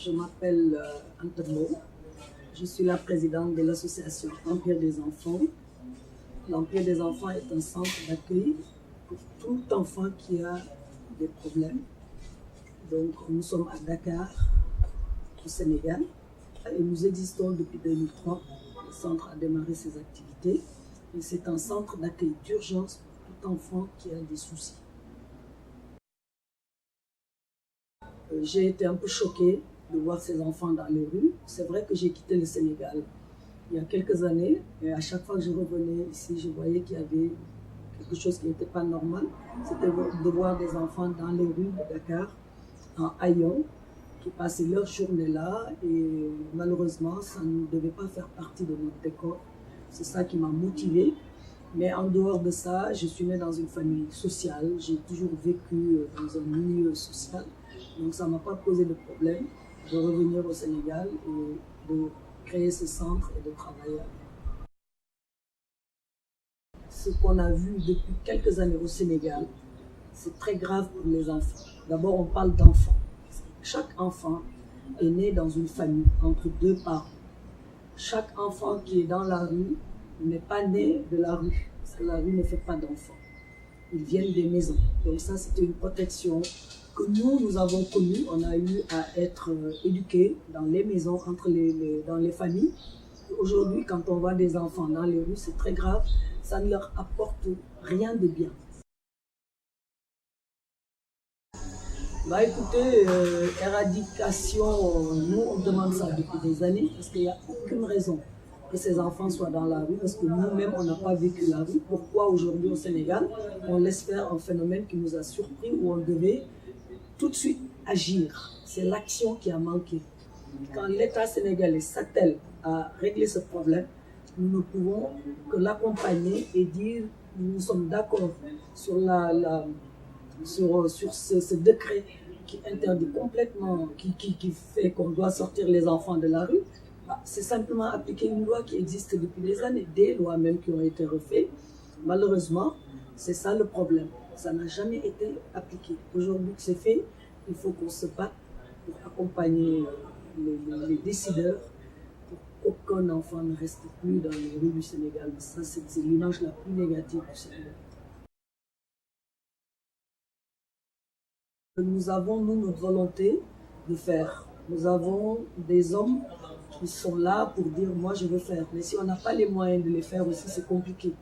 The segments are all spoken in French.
Je m'appelle Antoine. Je suis la présidente de l'association Empire des enfants. L'Empire des enfants est un centre d'accueil pour tout enfant qui a des problèmes. Donc nous sommes à Dakar, au Sénégal, et nous existons depuis 2003. Le centre a démarré ses activités et c'est un centre d'accueil d'urgence pour tout enfant qui a des soucis. J'ai été un peu choquée de voir ces enfants dans les rues. C'est vrai que j'ai quitté le Sénégal il y a quelques années et à chaque fois que je revenais ici, je voyais qu'il y avait quelque chose qui n'était pas normal. C'était de voir des enfants dans les rues de Dakar, en haillons, qui passaient leur journée là et malheureusement, ça ne devait pas faire partie de notre décor. C'est ça qui m'a motivée. Mais en dehors de ça, je suis née dans une famille sociale. J'ai toujours vécu dans un milieu social. Donc ça ne m'a pas posé de problème de revenir au Sénégal et de créer ce centre et de travailler avec. Ce qu'on a vu depuis quelques années au Sénégal, c'est très grave pour les enfants. D'abord, on parle d'enfants. Chaque enfant est né dans une famille entre deux parents. Chaque enfant qui est dans la rue n'est pas né de la rue, parce que la rue ne fait pas d'enfants. Ils viennent des maisons. Donc ça, c'était une protection que nous avons connue. On a eu à être éduqués dans les maisons, dans les familles. Aujourd'hui, quand on voit des enfants dans les rues, c'est très grave. Ça ne leur apporte rien de bien. Bah écoutez, éradication, nous on demande ça depuis des années parce qu'il n'y a aucune raison que ces enfants soient dans la rue parce que nous-mêmes on n'a pas vécu la rue. Pourquoi aujourd'hui au Sénégal on laisse faire un phénomène qui nous a surpris où on devait tout de suite agir? C'est l'action qui a manqué. Quand l'État sénégalais s'attelle à régler ce problème, nous ne pouvons que l'accompagner et dire nous sommes d'accord sur sur ce décret qui interdit complètement, qui fait qu'on doit sortir les enfants de la rue. C'est simplement appliquer une loi qui existe depuis des années, des lois même qui ont été refaites. Malheureusement, c'est ça le problème. Ça n'a jamais été appliqué. Aujourd'hui que c'est fait, il faut qu'on se batte pour accompagner les décideurs pour qu'aucun enfant ne reste plus dans les rues du Sénégal. Ça, c'est l'image la plus négative du Sénégal. Nous avons, nous, notre volonté de faire. Nous avons des hommes qui sont là pour dire « moi, je veux faire ». Mais si on n'a pas les moyens de les faire aussi, c'est compliqué.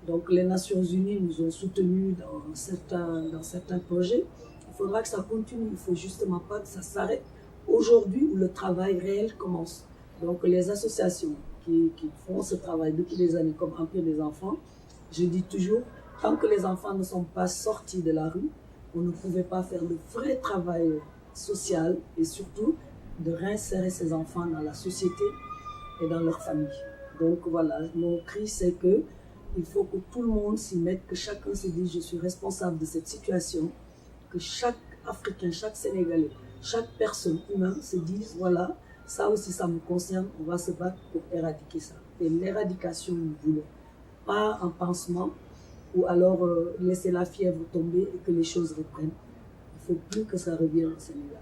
Donc, les Nations Unies nous ont soutenus dans certains projets. Il faudra que ça continue. Il ne faut justement pas que ça s'arrête aujourd'hui où le travail réel commence. Donc, les associations qui font ce travail depuis des années, comme Empire des enfants, je dis toujours, tant que les enfants ne sont pas sortis de la rue, on ne pouvait pas faire le vrai travail social et surtout de réinsérer ces enfants dans la société et dans leur famille. Donc voilà, mon cri c'est que il faut que tout le monde s'y mette, que chacun se dise je suis responsable de cette situation, que chaque Africain, chaque Sénégalais, chaque personne humaine se dise voilà, ça aussi ça me concerne, on va se battre pour éradiquer ça. Et l'éradication, nous voulons pas un pansement ou alors laisser la fièvre tomber et que les choses reprennent. Il ne faut plus que ça revienne au Sénégal.